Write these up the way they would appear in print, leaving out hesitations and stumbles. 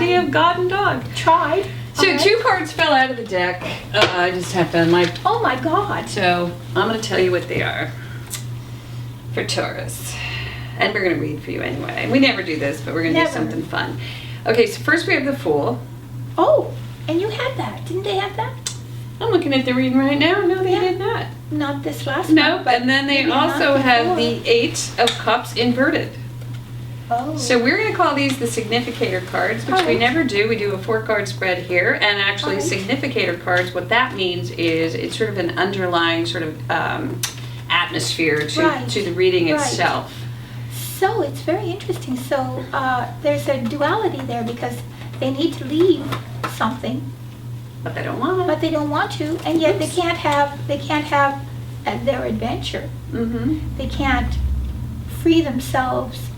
idea of God and dog. Tried. So 2 cards fell out of the deck. I just have to unwipe. Oh my God. So I'm going to tell you what they are for Taurus. And we're going to read for you anyway. We never do this, but we're going to do something fun. Okay, so first we have the Fool. Oh, and you had that. Didn't they have that? I'm looking at the reading right now. No, they did not. Not this last No, one. But and then they also have the 8 of Cups inverted. Oh. So we're going to call these the significator cards, which we never do. We do a 4-card spread here. And actually significator cards, what that means is it's sort of an underlying sort of atmosphere to the reading itself. So it's very interesting. So there's a duality there because they need to leave something, but they don't want it. But they don't want to, and yet they can't have their adventure. Mm-hmm. They can't free themselves,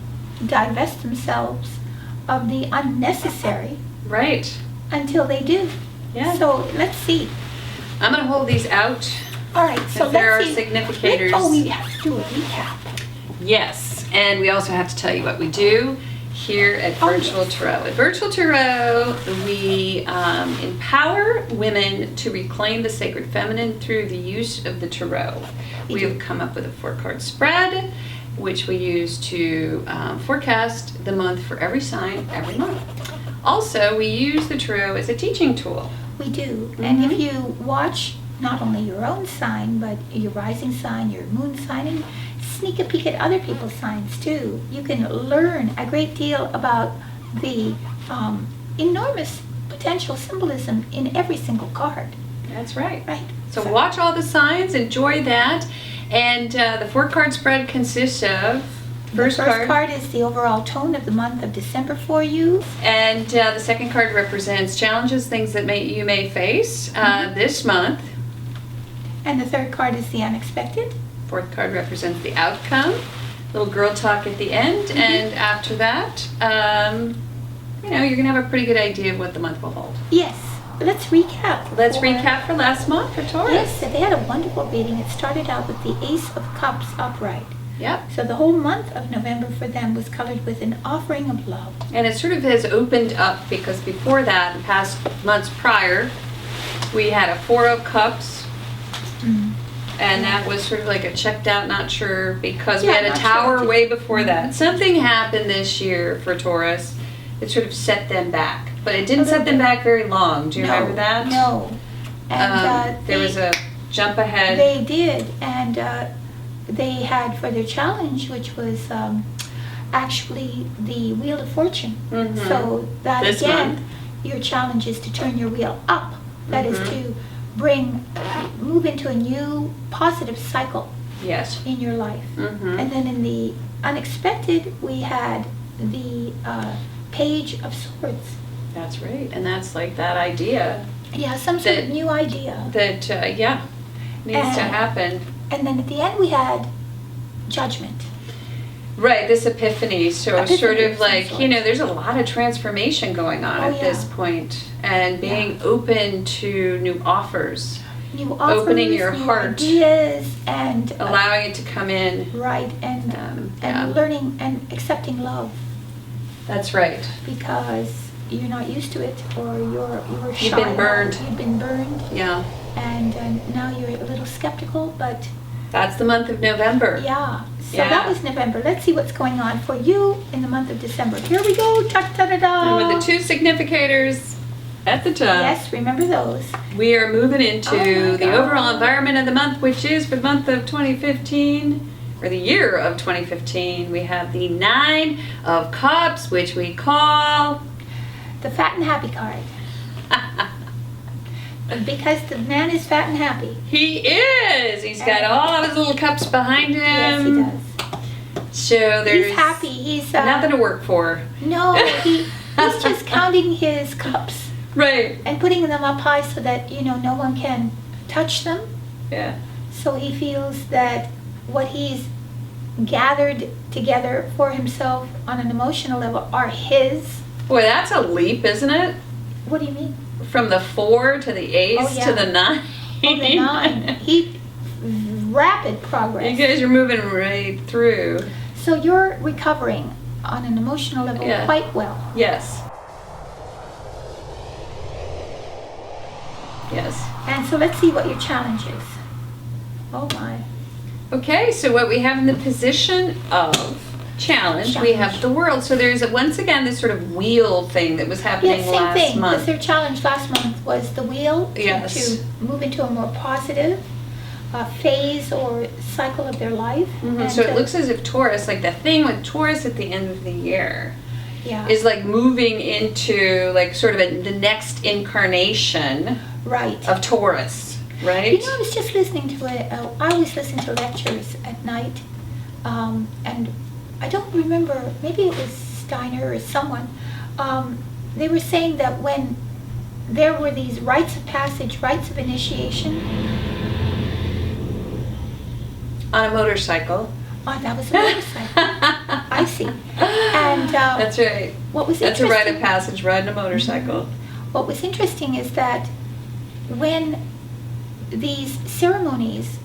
divest themselves of the unnecessary. Right. Until they do. Yeah. So let's see. I'm going to hold these out. All right. So if there are let's see. Significators. Oh, we have to do a recap. Yes, and we also have to tell you what we do here at Virtual Tarot. At Virtual Tarot, we empower women to reclaim the sacred feminine through the use of the tarot. We have come up with a 4-card spread, which we use to forecast the month for every sign every month. Also, we use the tarot as a teaching tool. We do. And if you watch not only your own sign, but your rising sign, your moon sign, and sneak a peek at other people's signs too, you can learn a great deal about the enormous potential symbolism in every single card. That's right. Right. So watch all the signs, enjoy that, and the 4-card spread consists of the first card is the overall tone of the month of December for you, and the second card represents challenges, things that you may face this month, and the third card is the unexpected. 4th card represents the outcome, little girl talk at the end, and after that, you're going to have a pretty good idea of what the month will hold. Yes. Let's recap. Let's recap for last month for Taurus. Yes, so they had a wonderful reading. It started out with the Ace of Cups upright. Yep. So the whole month of November for them was colored with an offering of love. And it sort of has opened up because before that, the past months prior, we had a 4 of Cups. And that was sort of like a checked out, not sure, because we had a Tower way before that. Something happened this year for Taurus. It sort of set them back. But it didn't set them back very long. Do you remember that? No. And there was a jump ahead. They did. And they had for their challenge, which was actually the Wheel of Fortune. So that this again, month. Your challenge is to turn your wheel up. That is to move into a new positive cycle in your life. And then in the unexpected, we had the Page of Swords. That's right. And that's like that idea. Yeah, some sort of new idea. That, needs to happen. And then at the end, we had Judgment. Right, this epiphany. So it's sort of like, there's a lot of transformation going on at this point. And being open to new offers. Opening your heart. Ideas and allowing it to come in. Right, and learning and accepting love. That's right. Because you're not used to it, or you're shy. You've been burned. You've been burned. Yeah. And now you're a little skeptical, but... That's the month of November. Yeah. So that was November. Let's see what's going on for you in the month of December. Here we go. Ta-da-da-da. And with the 2 significators at the top. Yes, remember those. We are moving into the overall environment of the month, which is for the month of 2015, or the year of 2015. We have the 9 of Cups, which we call... the Fat and Happy card. Because the man is fat and happy. He is! He's got all of his little cups behind him. Yes, he does. So there's... He's happy. He's... nothing to work for. No, he's just counting his cups. Right. And putting them up high so that, no one can touch them. Yeah. So he feels that what he's gathered together for himself on an emotional level are his. Boy, that's a leap, isn't it? What do you mean? From the 4 to the Ace to the 9. Oh, the 9. Rapid progress. You guys are moving right through. So you're recovering on an emotional level quite well. Yes. Yes. And so let's see what your challenge is. Oh my. Okay, so what we have in the position of challenge, we have the world. So there's, once again, this sort of wheel thing that was happening Yeah, same last thing. month. Because their challenge last month was the wheel Yes. to move into a more positive phase or cycle of their life. Mhm. And So it looks as if Taurus, like the thing with Taurus at the end of the year, yeah. is like moving into like sort of the next incarnation Right. of Taurus, right? You know, I was just listening to I always listen to lectures at night, and I don't remember, maybe it was Steiner or someone, they were saying that when there were these rites of passage, rites of initiation, On a motorcycle. oh, that was a motorcycle. I see. And That's right. what was That's a interesting, rite of passage, riding a motorcycle. what was interesting is that when these ceremonies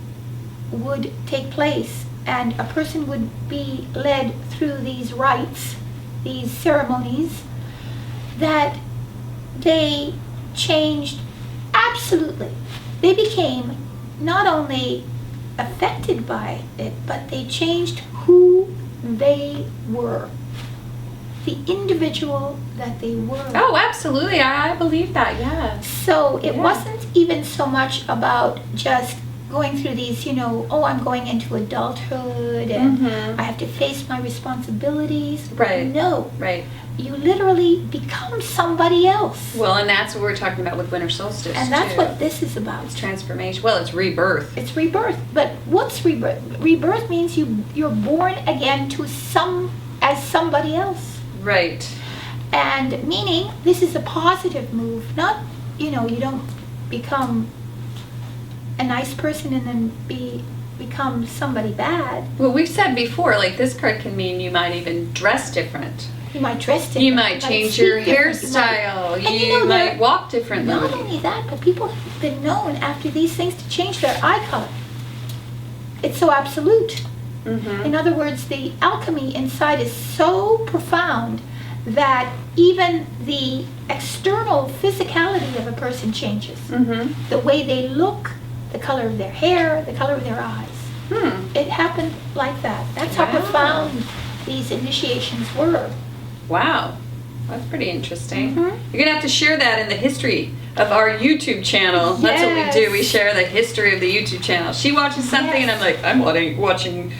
would take place and a person would be led through these rites, these ceremonies, that they changed absolutely. They became not only affected by it, but they changed who they were, the individual that they were. Oh, absolutely. I believe that, yeah. So it Yeah. wasn't even so much about just going through these, oh, I'm going into adulthood and Mhm. I have to face my responsibilities. Right. No, Right. you literally become somebody else. Well, and that's what we're talking about with winter solstice, And that's too. what this is about. It's transformation. Well, it's rebirth. It's rebirth. But what's rebirth? Rebirth means you're born again as somebody else. Right. And meaning this is a positive move, not, you don't become a nice person and then become somebody bad. Well, we've said before, like this card can mean you might even dress different. You might dress different. You might change your speak different, you might- hairstyle. And You there- might walk differently. Not only that, but people have been known after these things to change their eye color. It's so absolute. Mm-hmm. In other words, the alchemy inside is so profound that even the external physicality of a person changes. Mm-hmm. The way they look, the color of their hair, the color of their eyes. It happened like that. That's how Wow. profound these initiations were. Wow. That's pretty interesting. Mhm. You're going to have to share that in the history of our YouTube channel. That's what we do. Yes. We share the history of the YouTube channel. She watches something and I'm like, I'm watching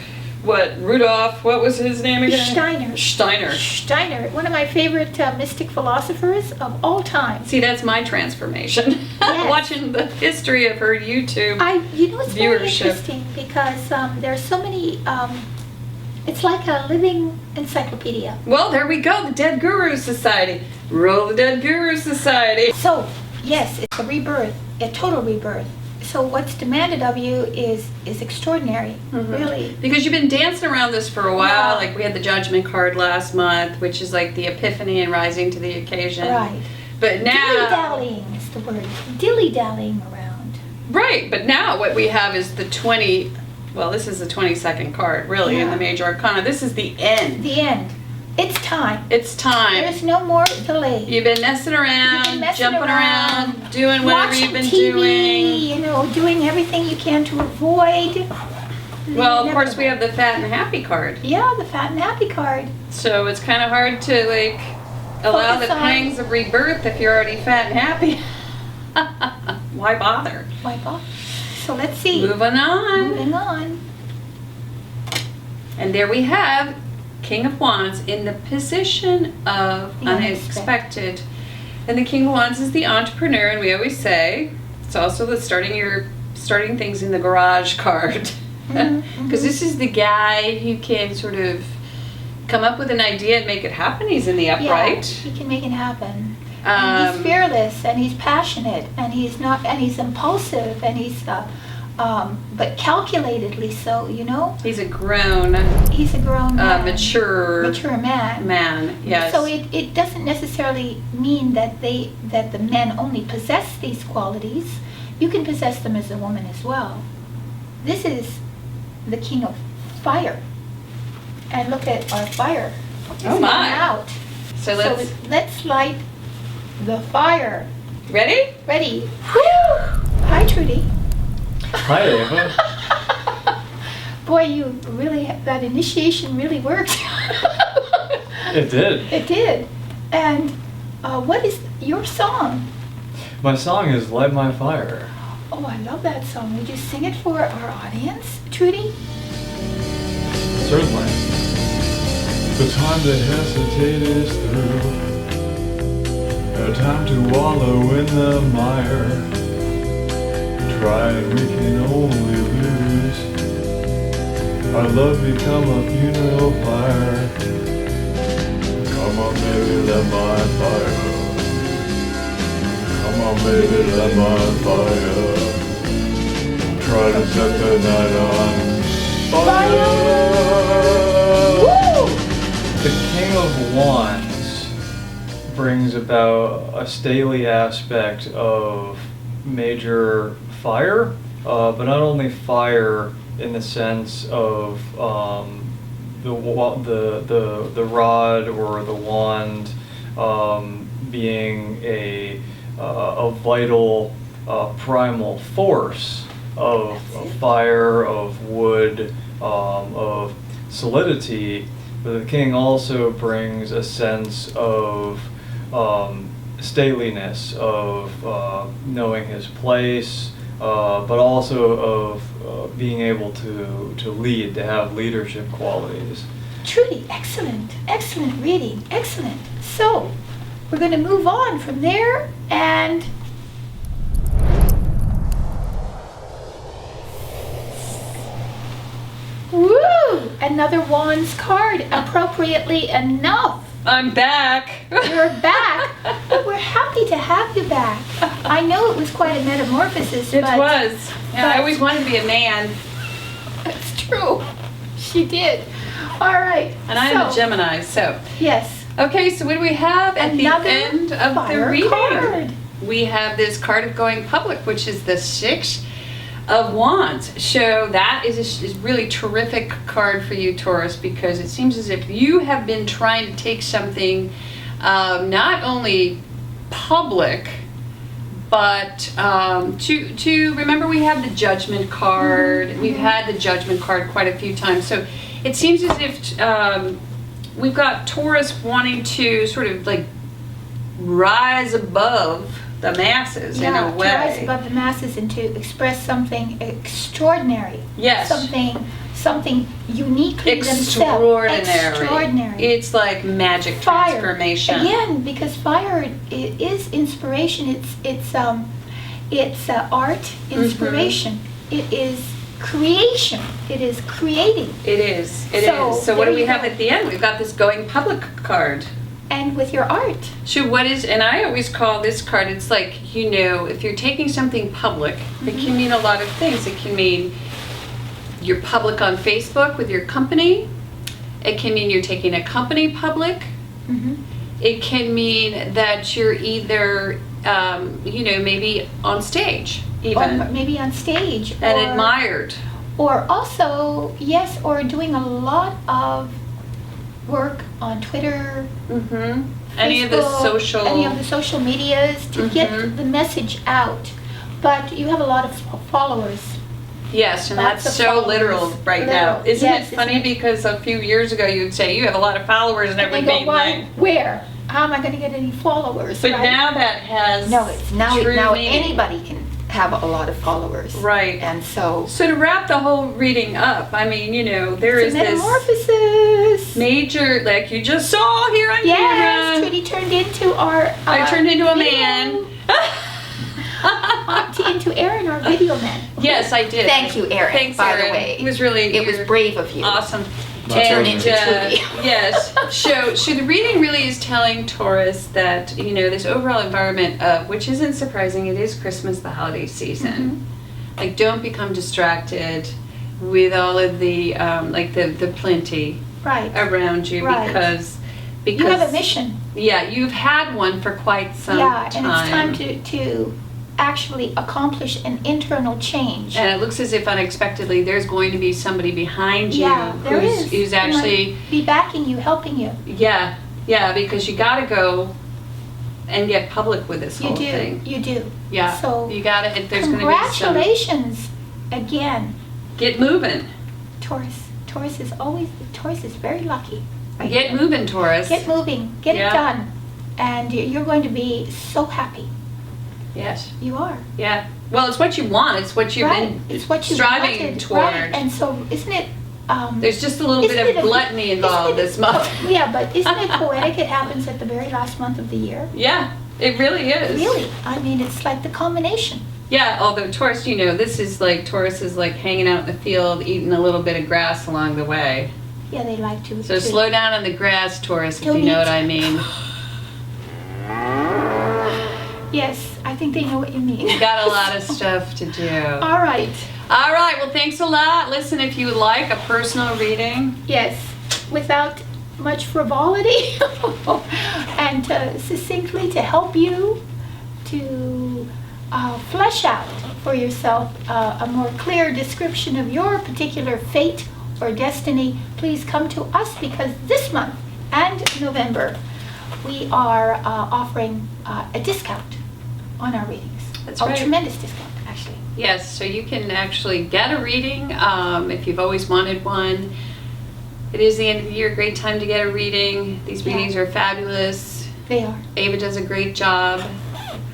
what, Rudolph, what was his name again? Steiner, one of my favorite mystic philosophers of all time. See, that's my transformation. Yes. Watching the history of her YouTube. It's very Viewership. interesting because there's so many, it's like a living encyclopedia. Well, there we go. The Dead Guru Society. Roll the Dead Guru Society. So, yes, it's a rebirth, a total rebirth. So what's demanded of you is extraordinary, really. Because you've been dancing around this for a while. Yeah. Like we had the Judgment card last month, which is like the epiphany and rising to the occasion. Right. But now... Dilly-dallying is the word. Dilly-dallying around. Right, but now what we have is the 20... Well, this is the 22nd card, really, in Yeah. the Major Arcana. This is the end. The end. It's time. It's time. There's no more delay. You've been messing around, You've been messing jumping around, doing whatever Watching you've been TV, doing. doing everything you can to avoid. Well, of course, we have the Fat and Happy card. Yeah, the Fat and Happy card. So it's kind of hard to, like, allow Focus the on- pangs of rebirth if you're already fat and happy. Why bother? Wipe off. So let's see. Moving on. Moving on. And there we have King of Wands in the position of The unexpected. And the King of Wands is the entrepreneur, and we always say it's also the starting things in the garage card. Because this is the guy who can sort of come up with an idea and make it happen. He's in the upright. Yeah, he can make it happen. And he's fearless, and he's passionate, and he's impulsive, and he's but calculatedly so. He's a grown, He's a grown man, mature man. man. Yes. So it doesn't necessarily mean that the men only possess these qualities. You can possess them as a woman as well. This is the King of Fire, and look at our fire. It's Oh my. coming out. So let's let's light the fire. ready? Ready? Woo! Trudy. Hi, Ava. Boy, that initiation really worked. It did. It did. And what is your song? My song is Light My Fire. Oh, I love that song. Would you sing it for our audience, Trudy? Certainly. The time to hesitate is through. No time to wallow in the mire. Trying we can only lose. Our love become a funeral pyre. Come on, baby, light my fire. Come on, baby, light my fire. Try to set the night on fire. Woo! The King of Wands brings about a stately aspect of major fire, but not only fire in the sense of the rod or the wand being a vital primal force of fire, of wood, of solidity. But the king also brings a sense of stateliness, of knowing his place, but also of being able to lead, to have leadership qualities. Trudy, excellent. Excellent reading. Excellent. So, we're going to move on from there and woo! Another Wands card, appropriately enough. I'm back. You're back. We're happy to have you back. I know it was quite a metamorphosis, It but was. Yeah, I always wanted to be a man, it's true. She did. All right. and I am a Gemini, so. Yes. Okay, so what do we have at Another the end of the fire reading? card. We have this card of going public, which is the Six of Wands. So that is a really terrific card for you, Taurus, because it seems as if you have been trying to take something not only public, but to remember we have the Judgment card. Mm-hmm. We've had the Judgment card quite a few times. So it seems as if we've got Taurus wanting to sort of like rise above the masses in a way. To rise above the masses and to express something extraordinary. Yes. Something uniquely Extraordinary. themselves. Extraordinary. It's like magic Fire. transformation. Again, because fire is inspiration. It's art inspiration. It is creation. It is creating. It is. It So, is. So what there do we you have go. at the end? We've got this going public card. And with your art. So what is, and I always call this card, it's like, you know, if you're taking something public, it can mean a lot of things. It can mean you're public on Facebook with your company. It can mean you're taking a company public. Mm-hmm. It can mean that you're either, you know, maybe on stage even, Or maybe on stage. and or, admired. Or also, yes, or doing a lot of work on Twitter, Mm-hmm. Any of the Facebook, social medias to get Mhm. the message out. But you have a lot of followers. Yes, and Lots that's of so followers. literal right now. Literal. Isn't Yes, it funny? isn't it? Because a few years ago you'd say you have a lot of followers and And they everything. go, where? How am I going to get any followers? But right? now that has No, it's now true now meaning. anybody can have a lot of followers. Right. And so So to wrap the whole reading up, I mean, you know, there It's is a this metamorphosis. major, like you just saw here on Yes, camera. Trudy turned into our. I turned into a video- man. into Erin, our video man. Yes, I did. thank you, Erin. Thanks, by Erin. the way, It was really it was you're brave of you. awesome. My turn pleasure. into Trudy. Yes. So the reading really is telling Taurus that, you know, this overall environment of, which isn't surprising, it is Christmas, the holiday season. Like, don't become distracted with all of the, like the plenty Right. around you Right. because You have a mission. Yeah, you've had one for quite some Yeah, time. and it's time to actually accomplish an internal change. And it looks as if unexpectedly there's going to be somebody behind you Yeah, there is. who's Who might actually be backing you, helping you. yeah, because you got to go and get public with this You whole do, thing. you do. Yeah, So, you got it. There's going to be some. congratulations again, Get moving. Taurus. Taurus is very lucky. right Get now. moving, Taurus. Get moving, get Yeah. it done. And you're going to be so happy. Yes. You are. Yeah. Well, it's what you want. It's what you've Right. been It's what you striving wanted, toward. Right. And so isn't it, There's just a little isn't bit it of a- gluttony involved isn't it- this month. Yeah, but isn't it poetic? It happens at the very last month of the year. Yeah, it really is. Really, I mean, it's like the culmination. Yeah, although Taurus, this is like, Taurus is like hanging out in the field, eating a little bit of grass along the way. Yeah, they like to. So slow down on the grass, Taurus, if Don't you know eat. what I mean. Yes, I think they know what you mean. You've got a lot of stuff to do. All right. All right, well, thanks a lot. Listen, if you would like a personal reading, Yes, without much frivolity and succinctly to help you to flesh out for yourself a more clear description of your particular fate or destiny, please come to us, because this month and November we are offering a discount on our readings. That's A right. tremendous discount, actually. yes, so you can actually get a reading if you've always wanted one. It is the end of the year, great time to get a reading. These Yeah. readings are fabulous. They are. Ava does a great job.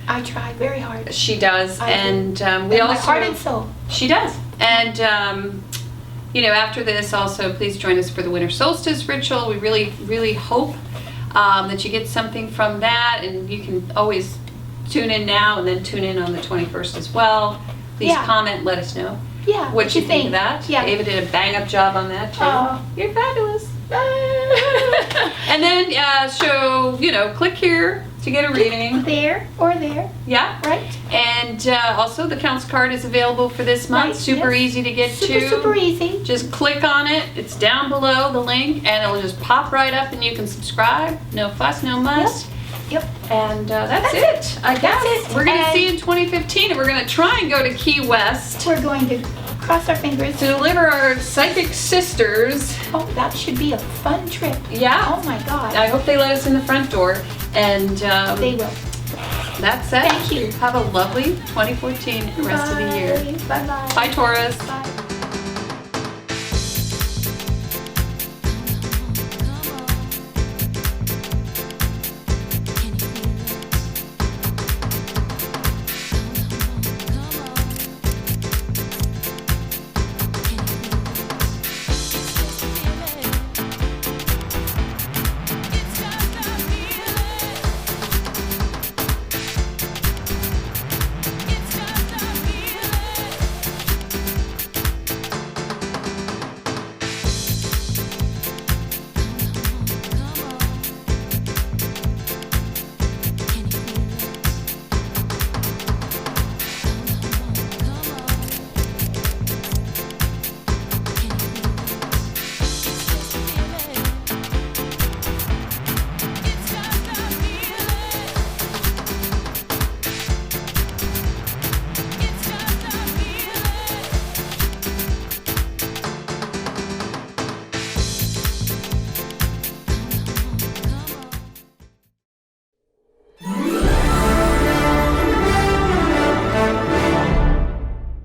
I try very hard. She does, I do. and we With also my heart and soul. She does. And, after this, also, please join us for the winter solstice ritual. We really, really hope that you get something from that. And you can always tune in now and then tune in on the 21st as well. Please Yeah. comment, let us know Yeah. what you think of that. Yeah. Ava did a bang-up job on that, too. Oh. You're fabulous. And then, click here to get a reading. There or there, Yeah. right? And also, the Counts card is available for this month. Right, Super yes. easy to get Super, to. super easy. Just click on it. It's down below the link, and it'll just pop right up, and you can subscribe. No fuss, no muss. Yep. And that's it. I guess That's it. we're gonna And- see you in 2015, and we're gonna try and go to Key West We're going to cross our fingers. to deliver our psychic sisters. Oh, that should be a fun trip. Yeah. Oh my God. I hope they let us in the front door. And They will. that's it. Thank you. Have a lovely 2014 rest of the year. Bye bye. Bye, Taurus. Bye.